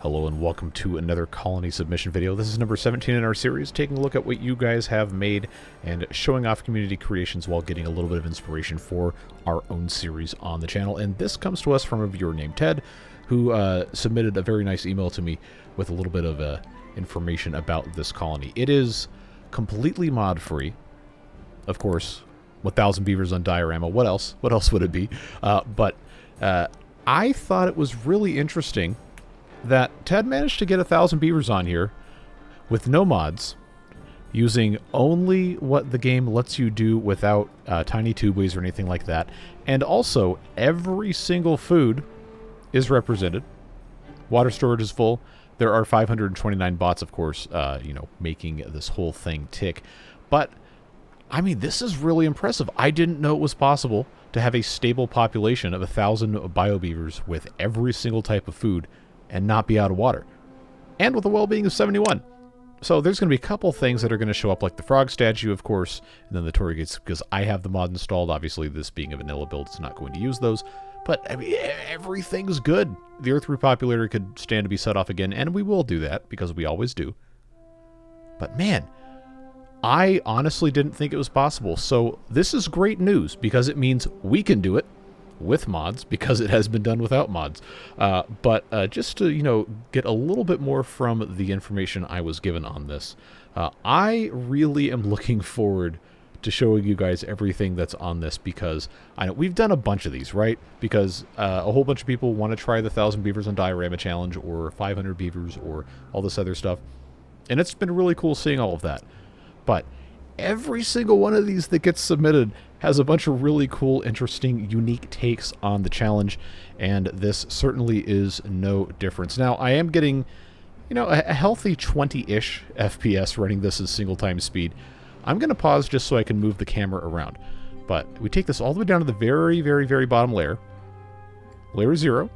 Hello and welcome to another colony submission video. This is number 17 in our series, taking a look at what you guys have made and showing off community creations while getting a little bit of inspiration for our own series on the channel. And this comes to us from a viewer named Ted, who submitted a very nice email to me with a little bit of information about this colony. It is completely mod free, of course, 1,000 beavers on Diorama. What else? What else would it be? But I thought it was really interesting that Ted managed to get 1,000 beavers on here with no mods, using only what the game lets you do without tiny tubeways or anything like that. And also, every single food is represented. Water storage is full. There are 529 bots, of course, making this whole thing tick. But, I mean, this is really impressive. I didn't know it was possible to have a stable population of 1,000 biobeavers with every single type of food and not be out of water, and with a well-being of 71. So there's going to be a couple things that are going to show up, like the frog statue, of course, and then the Torii gates, because I have the mod installed. Obviously, this being a vanilla build, it's not going to use those. But, I mean, everything's good. The Earth repopulator could stand to be set off again, and we will do that, because we always do. But, man, I honestly didn't think it was possible. So this is great news, because it means we can do it with mods, because it has been done without mods. But just to, get a little bit more from the information I was given on this, I really am looking forward to showing you guys everything that's on this, because I know we've done a bunch of these, right? Because a whole bunch of people want to try the 1,000 beavers on Diorama challenge, or 500 beavers, or all this other stuff. And it's been really cool seeing all of that. But every single one of these that gets submitted has a bunch of really cool, interesting, unique takes on the challenge, and this certainly is no difference. Now, I am getting, a healthy 20-ish FPS running this at single time speed. I'm going to pause just so I can move the camera around. But we take this all the way down to the very, very, very bottom layer. Layer 0.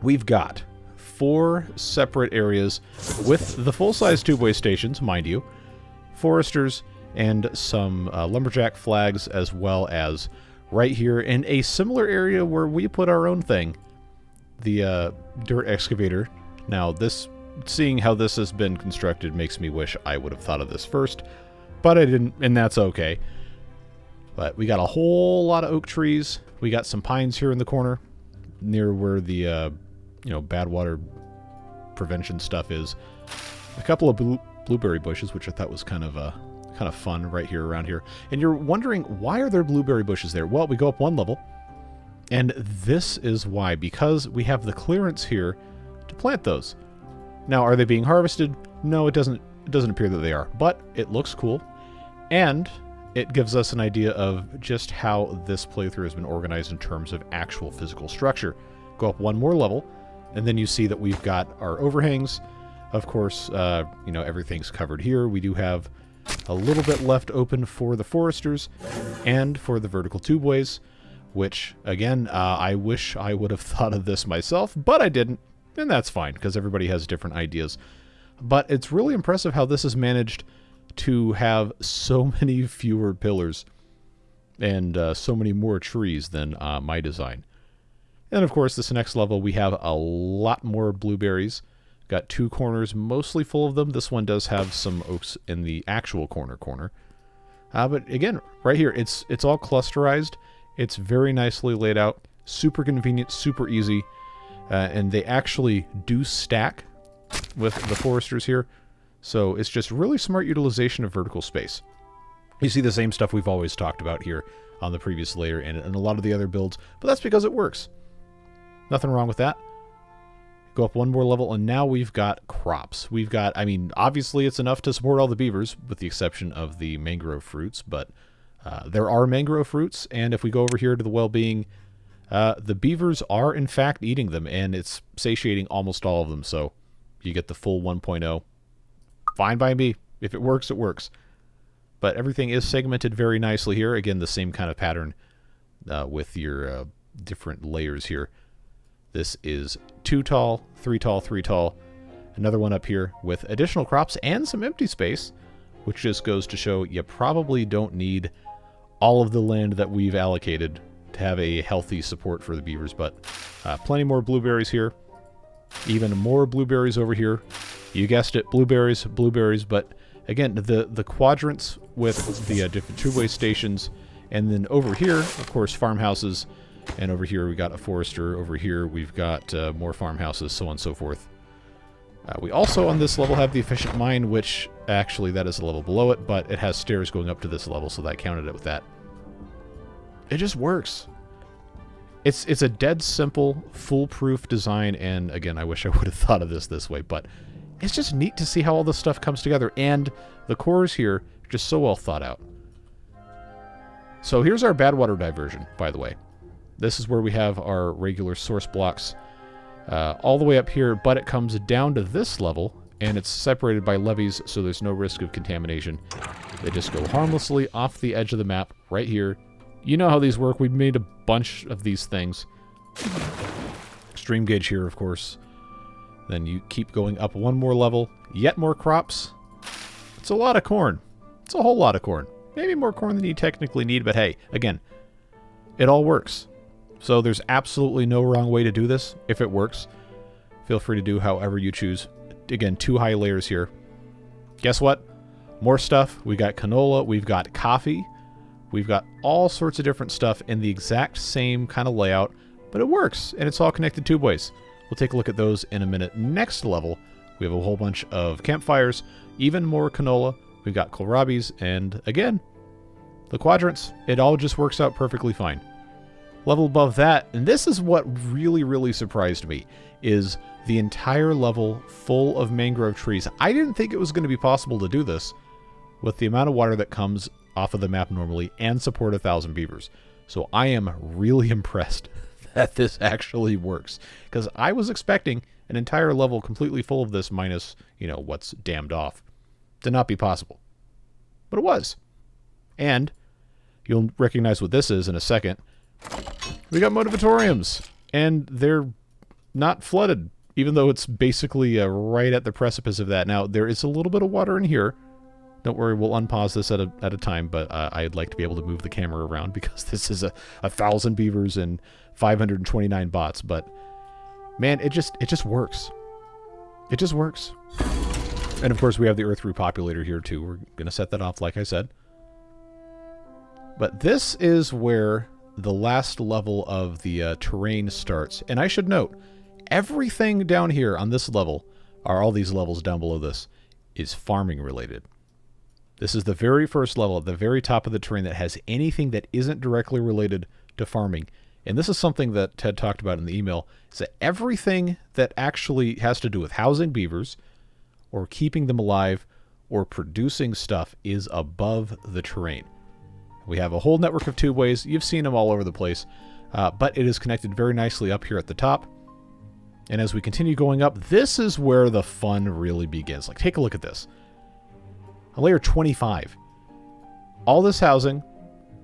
We've got 4 separate areas with the full-size tubeway stations, mind you, foresters, and some lumberjack flags, as well as right here in a similar area where we put our own thing, the dirt excavator. Now, seeing how this has been constructed makes me wish I would have thought of this first, but I didn't, and that's okay. But we got a whole lot of oak trees. We got some pines here in the corner, near where the bad water prevention stuff is. A couple of blueberry bushes, which I thought was kind of fun right here around here. And you're wondering, why are there blueberry bushes there? Well, we go up one level, and this is why, because we have the clearance here to plant those. Now, are they being harvested? No, it doesn't appear that they are, but it looks cool, and it gives us an idea of just how this playthrough has been organized in terms of actual physical structure. Go up one more level, and then you see that we've got our overhangs. Of course, everything's covered here. We do have a little bit left open for the foresters and for the vertical tubeways, which, again, I wish I would have thought of this myself, but I didn't, and that's fine, because everybody has different ideas. But it's really impressive how this has managed to have so many fewer pillars and so many more trees than my design. And, of course, this next level, we have a lot more blueberries. Got 2 corners, mostly full of them. This one does have some oaks in the actual corner. But again, right here, it's all clusterized. It's very nicely laid out, super convenient, super easy, and they actually do stack with the foresters here. So it's just really smart utilization of vertical space. You see the same stuff we've always talked about here on the previous layer and a lot of the other builds, but that's because it works. Nothing wrong with that. Go up one more level, and now we've got crops. We've got, obviously it's enough to support all the beavers, with the exception of the mangrove fruits, but there are mangrove fruits, and if we go over here to the well-being, the beavers are, in fact, eating them, and it's satiating almost all of them, so you get the full 1.0. Fine by me. If it works, it works. But everything is segmented very nicely here. Again, the same kind of pattern with your different layers here. This is 2 tall, 3 tall, 3 tall. Another one up here with additional crops and some empty space, which just goes to show you probably don't need all of the land that we've allocated to have a healthy support for the beavers, but plenty more blueberries here. Even more blueberries over here. You guessed it, blueberries, blueberries. But again, the quadrants with the different two-way stations. And then over here, of course, farmhouses. And over here we got a forester. Over here we've got more farmhouses, so on and so forth. We also on this level have the efficient mine, which actually that is a level below it, but it has stairs going up to this level, so that counted it with that. It just works. It's a dead simple, foolproof design, and again, I wish I would have thought of this way, but it's just neat to see how all this stuff comes together, and the cores here are just so well thought out. So here's our bad water diversion, by the way. This is where we have our regular source blocks all the way up here, but it comes down to this level, and it's separated by levees, so there's no risk of contamination. They just go harmlessly off the edge of the map, right here. You know how these work. We made a bunch of these things. Extreme gauge here, of course. Then you keep going up one more level. Yet more crops. It's a lot of corn. It's a whole lot of corn. Maybe more corn than you technically need, but hey, again, it all works. So there's absolutely no wrong way to do this. If it works, feel free to do however you choose. Again, 2 high layers here. Guess what? More stuff. We got canola. We've got coffee. We've got all sorts of different stuff in the exact same kind of layout, but it works, and it's all connected two-ways. We'll take a look at those in a minute. Next level, we have a whole bunch of campfires, even more canola. We've got kohlrabies, and again, the quadrants. It all just works out perfectly fine. Level above that, and this is what really, really surprised me, is the entire level full of mangrove trees. I didn't think it was going to be possible to do this with the amount of water that comes off of the map normally and support 1,000 beavers. So I am really impressed that this actually works, because I was expecting an entire level completely full of this minus, you know, what's dammed off to not be possible. But it was. And you'll recognize what this is in a second. We got motivatoriums, and they're not flooded, even though it's basically right at the precipice of that. Now, there is a little bit of water in here. Don't worry, we'll unpause this at a time, but I'd like to be able to move the camera around because this is 1,000 beavers and 529 bots. But man, it just works. It just works. And of course, we have the Earth Repopulator here too. We're gonna set that off, like I said. But this is where the last level of the terrain starts. And I should note, everything down here on this level, or all these levels down below this, is farming related. This is the very first level at the very top of the terrain that has anything that isn't directly related to farming. And this is something that Ted talked about in the email, is that everything that actually has to do with housing beavers or keeping them alive or producing stuff is above the terrain. We have a whole network of two-ways. You've seen them all over the place, but it is connected very nicely up here at the top. And as we continue going up, this is where the fun really begins. Like, take a look at this. A layer 25. All this housing,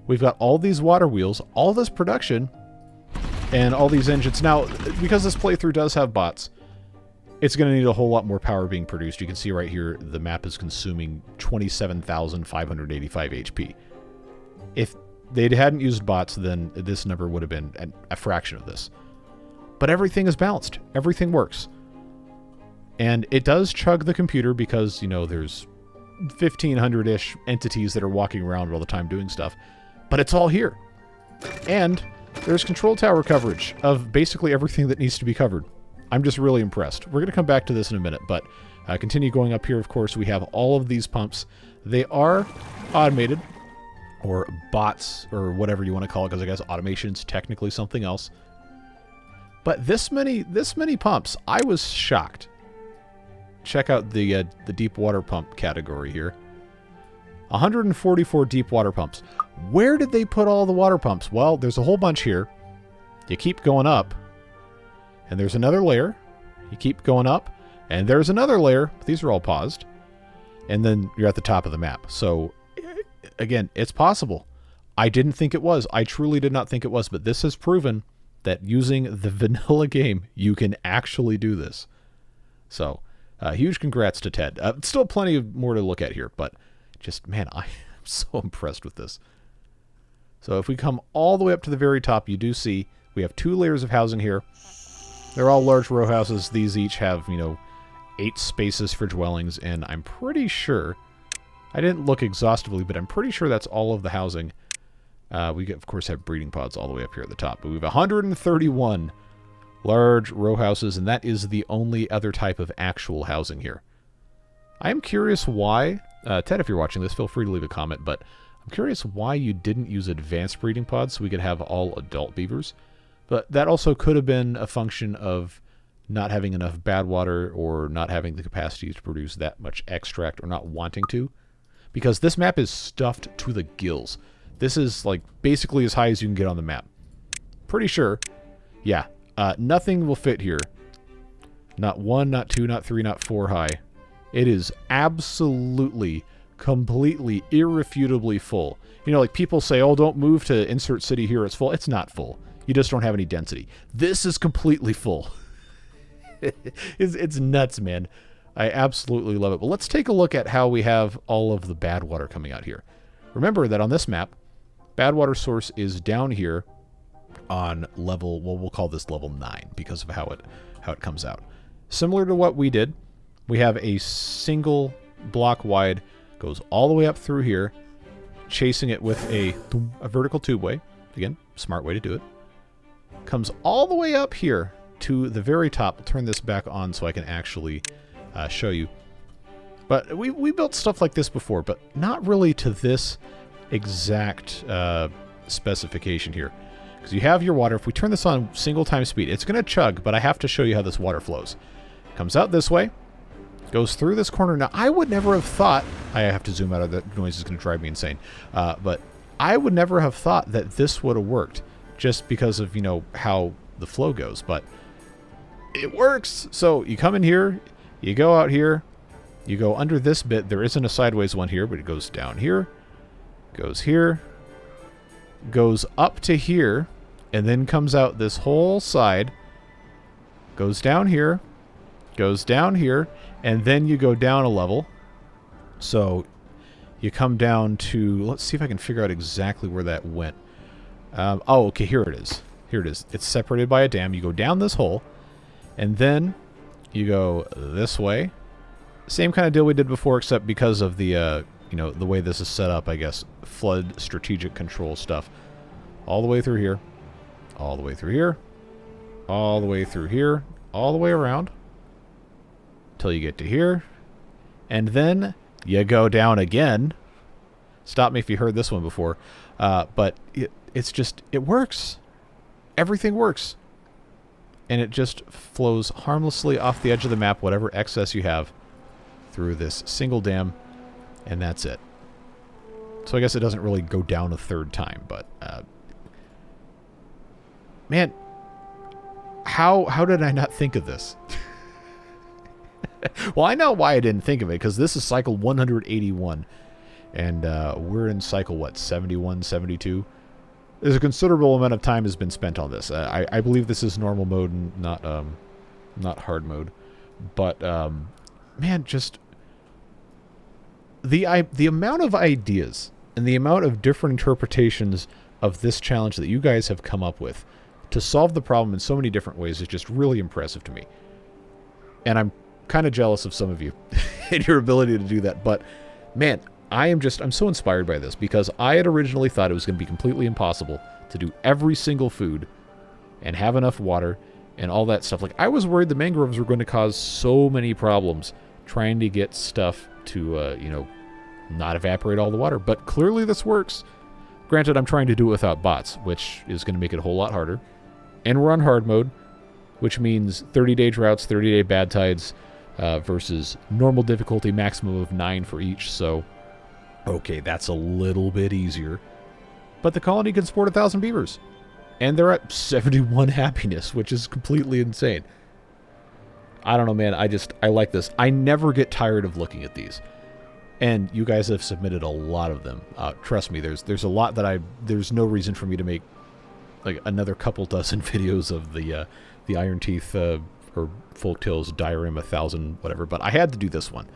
we've got all these water wheels, all this production, and all these engines. Now, because this playthrough does have bots, it's going to need a whole lot more power being produced. You can see right here, the map is consuming 27,585 HP. If they hadn't used bots, then this number would have been a fraction of this. But everything is balanced. Everything works. And it does chug the computer because, you know, there's 1,500-ish entities that are walking around all the time doing stuff. But it's all here. And there's control tower coverage of basically everything that needs to be covered. I'm just really impressed. We're going to come back to this in a minute, but continue going up here. Of course, we have all of these pumps. They are automated, or bots, or whatever you want to call it, because I guess automation's technically something else. But this many pumps, I was shocked. Check out the deep water pump category here. 144 deep water pumps. Where did they put all the water pumps? Well, there's a whole bunch here. You keep going up, and there's another layer. You keep going up, and there's another layer. These are all paused. And then you're at the top of the map. So, again, it's possible. I didn't think it was. I truly did not think it was, but this has proven that using the vanilla game, you can actually do this. So, huge congrats to Ted. Still plenty of more to look at here, but just, man, I am so impressed with this. So if we come all the way up to the very top, you do see we have 2 layers of housing here. They're all large row houses. These each have, 8 spaces for dwellings, and I'm pretty sure, I didn't look exhaustively, but I'm pretty sure that's all of the housing. We, of course, have breeding pods all the way up here at the top, but we have 131 large row houses, and that is the only other type of actual housing here. I am curious why, Ted, if you're watching this, feel free to leave a comment, but I'm curious why you didn't use advanced breeding pods so we could have all adult beavers. But that also could have been a function of not having enough bad water or not having the capacity to produce that much extract or not wanting to. Because this map is stuffed to the gills. This is like basically as high as you can get on the map. Pretty sure. Yeah. Nothing will fit here. Not 1, not 2, not 3, not 4 high. It is absolutely, completely, irrefutably full. Like people say, oh, don't move to insert city here. It's full. It's not full. You just don't have any density. This is completely full. It's nuts, man. I absolutely love it. But let's take a look at how we have all of the bad water coming out here. Remember that on this map, bad water source is down here on level, well, we'll call this level 9 because of how it comes out. Similar to what we did, we have a single block wide, goes all the way up through here, chasing it with a vertical tubeway. Again, smart way to do it. Comes all the way up here to the very top. I'll turn this back on so I can actually show you. But we built stuff like this before, but not really to this exact specification here. Because you have your water. If we turn this on single time speed, it's going to chug, but I have to show you how this water flows. Comes out this way, goes through this corner. Now, I would never have thought, I have to zoom out, of that noise is going to drive me insane, but I would never have thought that this would have worked just because of, how the flow goes, but it works. So you come in here, you go out here, you go under this bit. There isn't a sideways one here, but it goes down here, goes here, goes up to here, and then comes out this whole side, goes down here, and then you go down a level. So you come down to, let's see if I can figure out exactly where that went. Oh, okay, here it is. Here it is. It's separated by a dam. You go down this hole, and then you go this way. Same kind of deal we did before, except because of the, the way this is set up, I guess, flood strategic control stuff. All the way through here, all the way through here, all the way through here, all the way around, till you get to here, and then you go down again. Stop me if you heard this one before, but it works. Everything works. And it just flows harmlessly off the edge of the map, whatever excess you have, through this single dam, and that's it. So I guess it doesn't really go down a third time, but man, how did I not think of this? Well, I know why I didn't think of it, because this is cycle 181, and we're in cycle, what, 71, 72? There's a considerable amount of time has been spent on this. I believe this is normal mode and not hard mode. But, man, just the amount of ideas and the amount of different interpretations of this challenge that you guys have come up with to solve the problem in so many different ways is just really impressive to me. And I'm kind of jealous of some of you and your ability to do that. But, man, I'm so inspired by this, because I had originally thought it was going to be completely impossible to do every single food and have enough water and all that stuff. Like, I was worried the mangroves were going to cause so many problems trying to get stuff to, not evaporate all the water. But clearly this works. Granted, I'm trying to do it without bots, which is going to make it a whole lot harder. And we're on hard mode, which means 30-day droughts, 30-day bad tides, versus normal difficulty, maximum of 9 for each. So, okay, that's a little bit easier. But the colony can support 1,000 beavers. And they're at 71 happiness, which is completely insane. I don't know, man. I like this. I never get tired of looking at these. And you guys have submitted a lot of them. Trust me, there's a lot that there's no reason for me to make like another couple dozen videos of the Iron Teeth or Folktales Diorama 1000, whatever. But I had to do this one.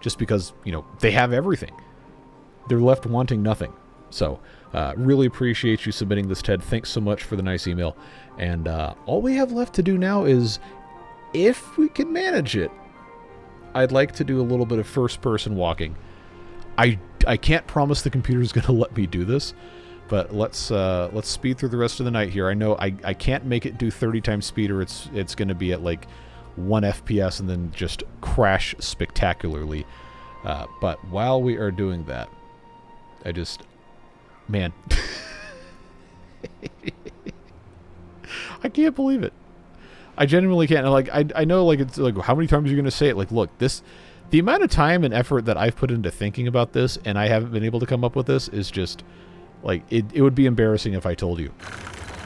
Just because, they have everything. They're left wanting nothing. So, really appreciate you submitting this, Ted. Thanks so much for the nice email. And all we have left to do now is, if we can manage it, I'd like to do a little bit of first-person walking. I can't promise the computer's going to let me do this, but let's speed through the rest of the night here. I know I can't make it do 30 times speed, or it's going to be at like 1 FPS and then just crash spectacularly. But while we are doing that, man, I can't believe it. I genuinely can't. Like, I know, like, it's like, how many times are you going to say it? Like, look, the amount of time and effort that I've put into thinking about this, and I haven't been able to come up with this, is just, like, it would be embarrassing if I told you.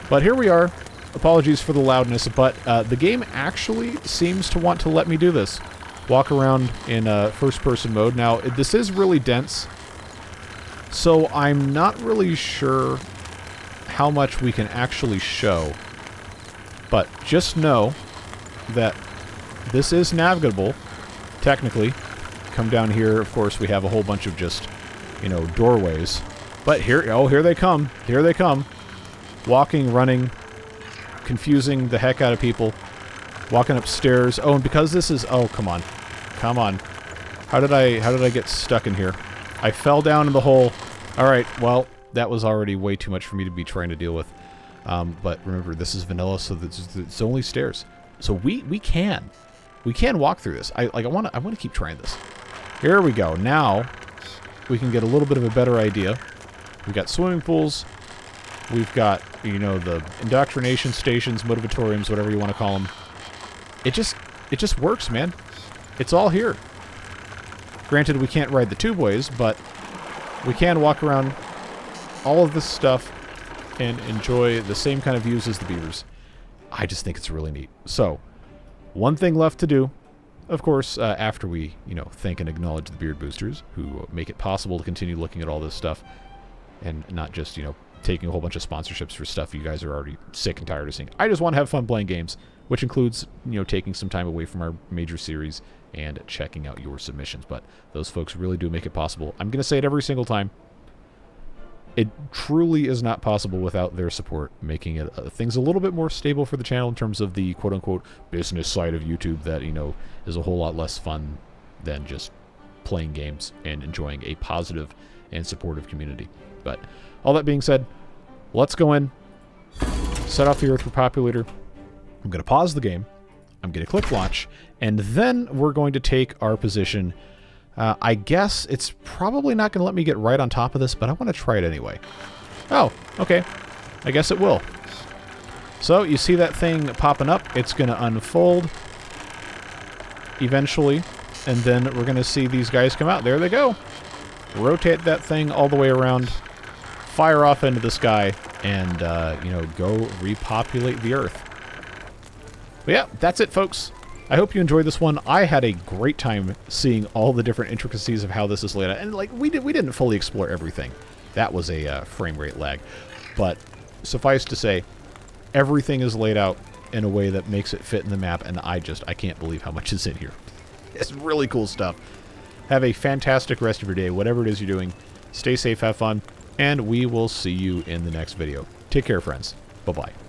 But here we are. Apologies for the loudness, but the game actually seems to want to let me do this. Walk around in first-person mode. Now, this is really dense, so I'm not really sure how much we can actually show. But just know that this is navigable, technically. Come down here, of course, we have a whole bunch of just, doorways. But here they come. Here they come. Walking, running, confusing the heck out of people. Walking upstairs. Oh, and because this is... Oh, come on. Come on. How did I get stuck in here? I fell down in the hole. Alright, well, that was already way too much for me to be trying to deal with. But remember, this is vanilla, so it's only stairs. So we can walk through this. I want to keep trying this. Here we go. Now we can get a little bit of a better idea. We've got swimming pools. We've got, the indoctrination stations, motivatoriums, whatever you want to call them. It just works, man. It's all here. Granted, we can't ride the tubeways, but we can walk around all of this stuff and enjoy the same kind of views as the beavers. I just think it's really neat. So, one thing left to do, of course, after we, thank and acknowledge the beard boosters who make it possible to continue looking at all this stuff and not just, taking a whole bunch of sponsorships for stuff you guys are already sick and tired of seeing. I just want to have fun playing games, which includes, taking some time away from our major series and checking out your submissions. But those folks really do make it possible. I'm going to say it every single time. It truly is not possible without their support, making it things a little bit more stable for the channel in terms of the quote-unquote business side of YouTube that, is a whole lot less fun than just playing games and enjoying a positive and supportive community. But all that being said, let's go in, set off the Earth Repopulator. I'm going to pause the game. I'm going to click launch, and then we're going to take our position. I guess it's probably not going to let me get right on top of this, but I want to try it anyway. Oh, okay. I guess it will. So, you see that thing popping up? It's going to unfold eventually, and then we're going to see these guys come out. There they go. Rotate that thing all the way around, fire off into the sky, and, go repopulate the Earth. But yeah, that's it, folks. I hope you enjoyed this one. I had a great time seeing all the different intricacies of how this is laid out. And, we didn't fully explore everything. That was a frame rate lag. But suffice to say, everything is laid out in a way that makes it fit in the map, and I can't believe how much is in here. It's really cool stuff. Have a fantastic rest of your day, whatever it is you're doing. Stay safe, have fun, and we will see you in the next video. Take care, friends. Bye-bye.